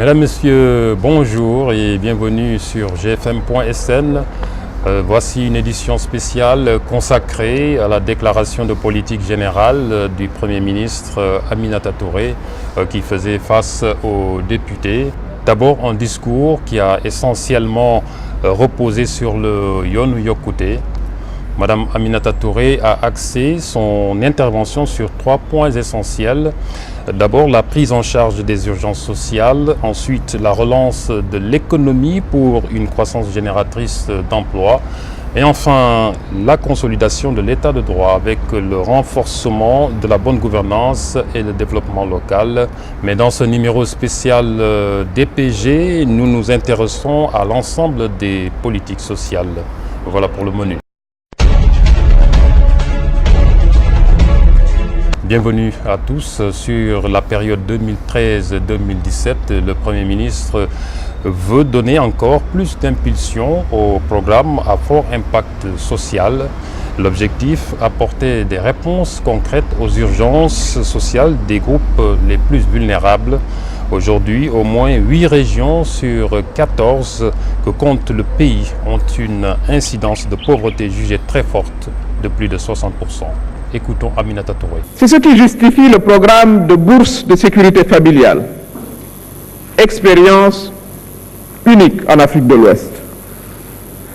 Mesdames, Messieurs, bonjour et bienvenue sur gfm.sn. Voici une édition spéciale consacrée à la déclaration de politique générale du Premier ministre Aminata Touré qui faisait face aux députés. D'abord un discours qui a essentiellement reposé sur le Yoonu Yokkute. Madame Aminata Touré a axé son intervention sur 3 points essentiels. D'abord, la prise en charge des urgences sociales. Ensuite, la relance de l'économie pour une croissance génératrice d'emplois. Et enfin, la consolidation de l'état de droit avec le renforcement de la bonne gouvernance et le développement local. Mais dans ce numéro spécial DPG, nous nous intéressons à l'ensemble des politiques sociales. Voilà pour le menu. Bienvenue à tous. Sur la période 2013-2017, le Premier ministre veut donner encore plus d'impulsion au programme à fort impact social. L'objectif, apporter des réponses concrètes aux urgences sociales des groupes les plus vulnérables. Aujourd'hui, au moins 8 régions sur 14 que compte le pays ont une incidence de pauvreté jugée très forte de plus de 60%. Écoutons Aminata Touré. C'est ce qui justifie le programme de bourse de sécurité familiale. Expérience unique en Afrique de l'Ouest.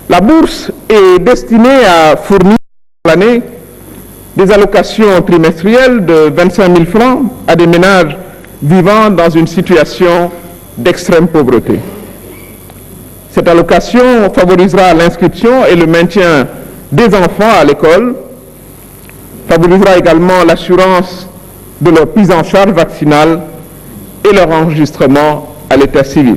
La bourse est destinée à fournir l'année des allocations trimestrielles de 25 000 francs à des ménages vivant dans une situation d'extrême pauvreté. Cette allocation favorisera l'inscription et le maintien des enfants à l'école, favorisera également l'assurance de leur prise en charge vaccinale et leur enregistrement à l'état civil.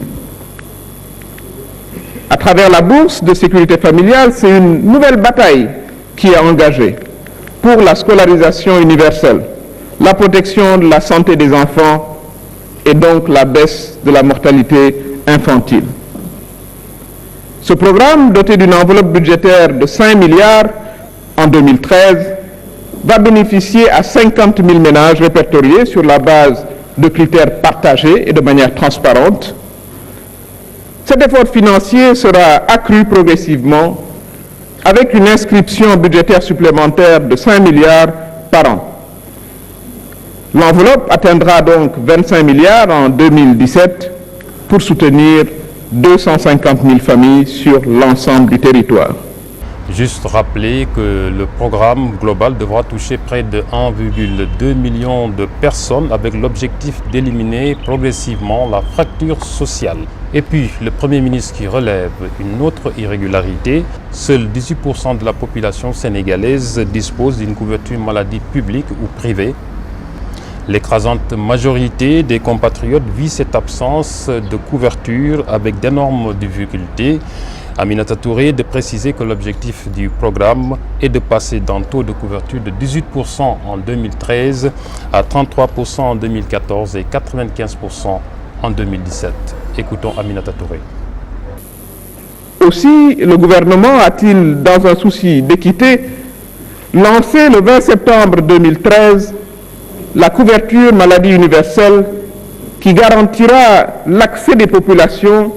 À travers la bourse de sécurité familiale, c'est une nouvelle bataille qui est engagée pour la scolarisation universelle, la protection de la santé des enfants et donc la baisse de la mortalité infantile. Ce programme, doté d'une enveloppe budgétaire de 5 milliards en 2013, va bénéficier à 50 000 ménages répertoriés sur la base de critères partagés et de manière transparente. Cet effort financier sera accru progressivement avec une inscription budgétaire supplémentaire de 5 milliards par an. L'enveloppe atteindra donc 25 milliards en 2017 pour soutenir 250 000 familles sur l'ensemble du territoire. Juste rappeler que le programme global devra toucher près de 1,2 million de personnes avec l'objectif d'éliminer progressivement la fracture sociale. Et puis, le Premier ministre qui relève une autre irrégularité, seuls 18% de la population sénégalaise dispose d'une couverture maladie publique ou privée. L'écrasante majorité des compatriotes vit cette absence de couverture avec d'énormes difficultés. Aminata Touré de préciser que l'objectif du programme est de passer d'un taux de couverture de 18% en 2013 à 33% en 2014 et 95% en 2017. Écoutons Aminata Touré. Aussi, le gouvernement a-t-il, dans un souci d'équité, lancé le 20 septembre 2013 la couverture maladie universelle qui garantira l'accès des populations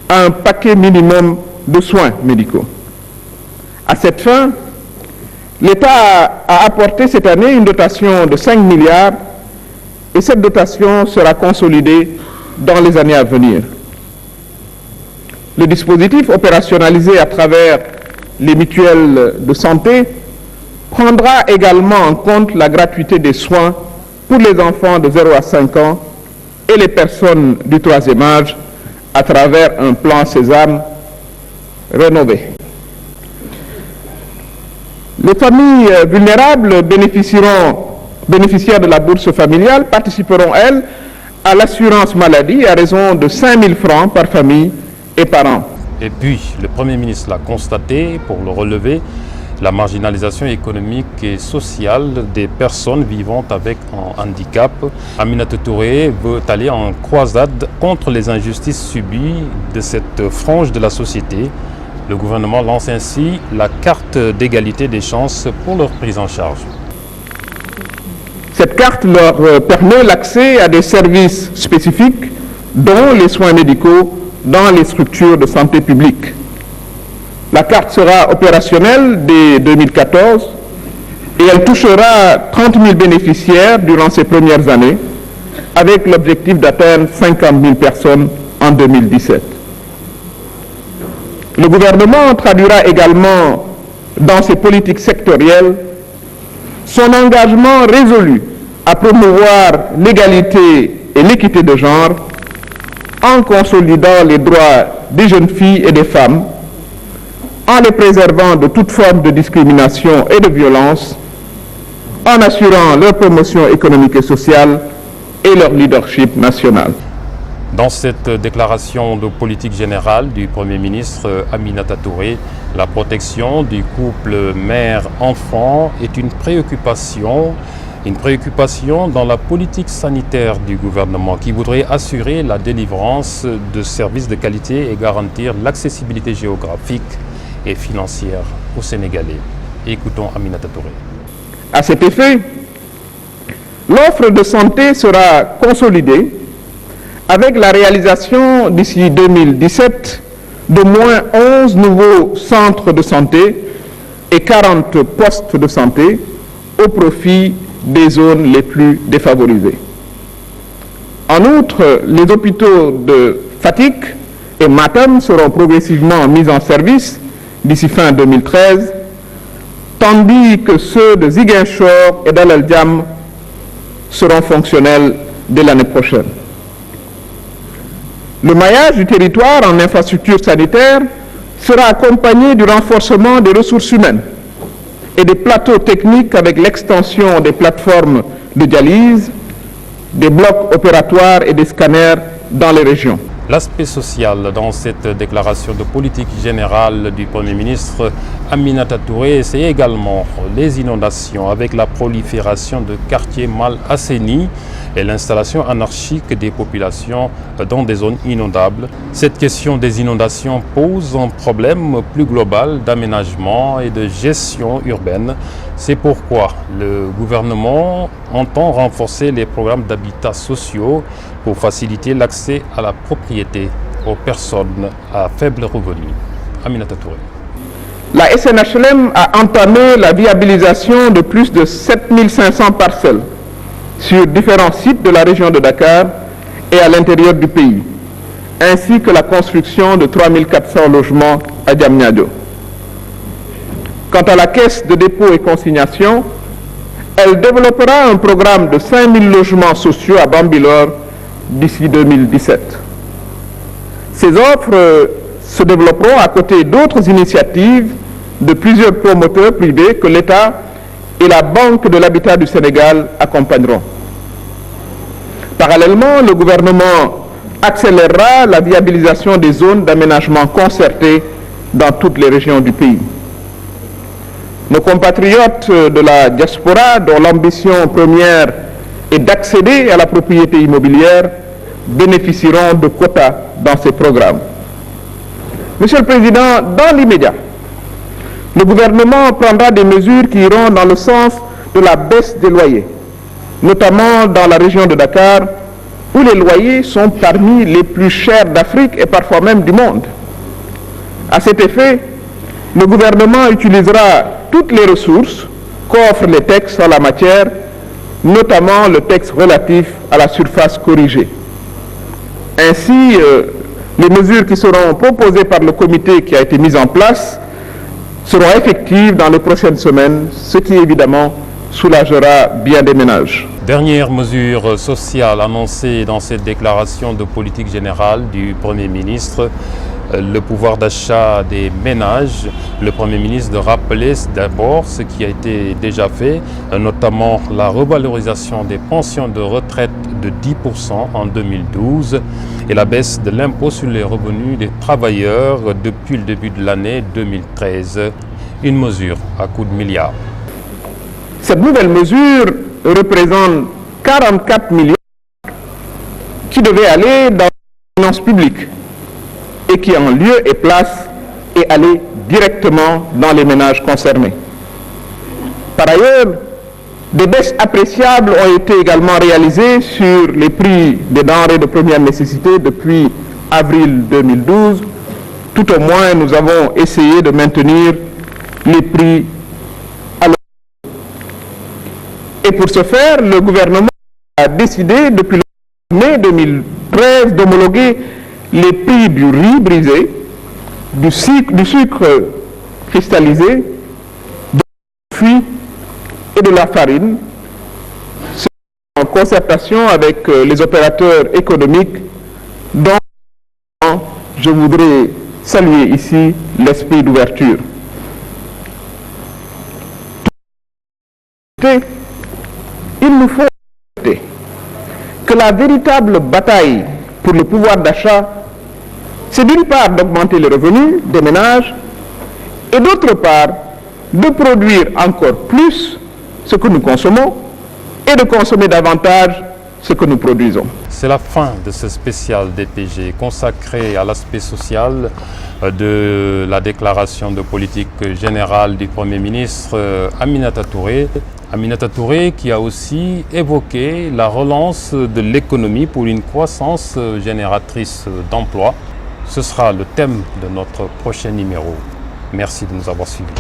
à un paquet minimum de soins médicaux. À cette fin, l'État a apporté cette année une dotation de 5 milliards et cette dotation sera consolidée dans les années à venir. Le dispositif opérationnalisé à travers les mutuelles de santé prendra également en compte la gratuité des soins pour les enfants de 0 à 5 ans et les personnes du 3e âge à travers un plan Sésame rénové. Les familles vulnérables bénéficiaires de la bourse familiale participeront, elles, à l'assurance maladie à raison de 5 000 francs par famille et par an. Et puis, le Premier ministre l'a constaté, pour le relever, la marginalisation économique et sociale des personnes vivant avec un handicap. Aminata Touré veut aller en croisade contre les injustices subies de cette frange de la société. Le gouvernement lance ainsi la carte d'égalité des chances pour leur prise en charge. Cette carte leur permet l'accès à des services spécifiques dont les soins médicaux dans les structures de santé publique. La carte sera opérationnelle dès 2014 et elle touchera 30 000 bénéficiaires durant ces premières années, avec l'objectif d'atteindre 50 000 personnes en 2017. Le gouvernement traduira également dans ses politiques sectorielles son engagement résolu à promouvoir l'égalité et l'équité de genre en consolidant les droits des jeunes filles et des femmes, en les préservant de toute forme de discrimination et de violence, en assurant leur promotion économique et sociale et leur leadership national. Dans cette déclaration de politique générale du Premier ministre Aminata Touré, la protection du couple mère-enfant est une préoccupation dans la politique sanitaire du gouvernement qui voudrait assurer la délivrance de services de qualité et garantir l'accessibilité géographique et financière aux Sénégalais. Écoutons Aminata Touré. À cet effet, l'offre de santé sera consolidée avec la réalisation d'ici 2017 d'au moins 11 nouveaux centres de santé et 40 postes de santé au profit des zones les plus défavorisées. En outre, les hôpitaux de Fatick et Matam seront progressivement mis en service d'ici fin 2013, tandis que ceux de Ziguinchor et d'Al Diam seront fonctionnels dès l'année prochaine. Le maillage du territoire en infrastructures sanitaires sera accompagné du renforcement des ressources humaines et des plateaux techniques avec l'extension des plateformes de dialyse, des blocs opératoires et des scanners dans les régions. L'aspect social dans cette déclaration de politique générale du Premier ministre Aminata Touré, c'est également les inondations avec la prolifération de quartiers mal assainis et l'installation anarchique des populations dans des zones inondables. Cette question des inondations pose un problème plus global d'aménagement et de gestion urbaine. C'est pourquoi le gouvernement entend renforcer les programmes d'habitat sociaux pour faciliter l'accès à la propriété aux personnes à faible revenu. Aminata Touré. La SNHLM a entamé la viabilisation de plus de 7500 parcelles sur différents sites de la région de Dakar et à l'intérieur du pays, ainsi que la construction de 3400 logements à Diamniadio. Quant à la caisse de dépôt et consignation, elle développera un programme de 5000 logements sociaux à Bambilor d'ici 2017. Ces offres se développeront à côté d'autres initiatives de plusieurs promoteurs privés que l'État et la Banque de l'Habitat du Sénégal accompagneront. Parallèlement, le gouvernement accélérera la viabilisation des zones d'aménagement concertées dans toutes les régions du pays. Nos compatriotes de la diaspora, dont l'ambition première est d'accéder à la propriété immobilière, bénéficieront de quotas dans ces programmes. Monsieur le Président, dans l'immédiat, le gouvernement prendra des mesures qui iront dans le sens de la baisse des loyers, notamment dans la région de Dakar, où les loyers sont parmi les plus chers d'Afrique et parfois même du monde. À cet effet, le gouvernement utilisera toutes les ressources qu'offrent les textes en la matière, notamment le texte relatif à la surface corrigée. Ainsi, les mesures qui seront proposées par le comité qui a été mis en place seront effectives dans les prochaines semaines, ce qui évidemment soulagera bien des ménages. Dernière mesure sociale annoncée dans cette déclaration de politique générale du Premier ministre, le pouvoir d'achat des ménages. Le Premier ministre de rappeler d'abord ce qui a été déjà fait, notamment la revalorisation des pensions de retraite de 10% en 2012 et la baisse de l'impôt sur les revenus des travailleurs depuis le début de l'année 2013. Une mesure à coût de milliards. Cette nouvelle mesure représente 44 milliards qui devaient aller dans les finances publiques et qui en lieu et place est allé directement dans les ménages concernés. Par ailleurs, Des baisses appréciables ont été également réalisées sur les prix des denrées de première nécessité depuis avril 2012. Tout au moins, nous avons essayé de maintenir les prix à leur niveau. Et pour ce faire, le gouvernement a décidé depuis le mai 2013 d'homologuer les prix du riz brisé, du sucre cristallisé, de fruits et de la farine, en concertation avec les opérateurs économiques dont je voudrais saluer ici l'esprit d'ouverture. Il nous faut accepter que la véritable bataille pour le pouvoir d'achat, c'est d'une part d'augmenter les revenus des ménages et d'autre part de produire encore plus ce que nous consommons et de consommer davantage ce que nous produisons. C'est la fin de ce spécial DPG consacré à l'aspect social de la déclaration de politique générale du Premier ministre Aminata Touré. Aminata Touré qui a aussi évoqué la relance de l'économie pour une croissance génératrice d'emplois. Ce sera le thème de notre prochain numéro. Merci de nous avoir suivis.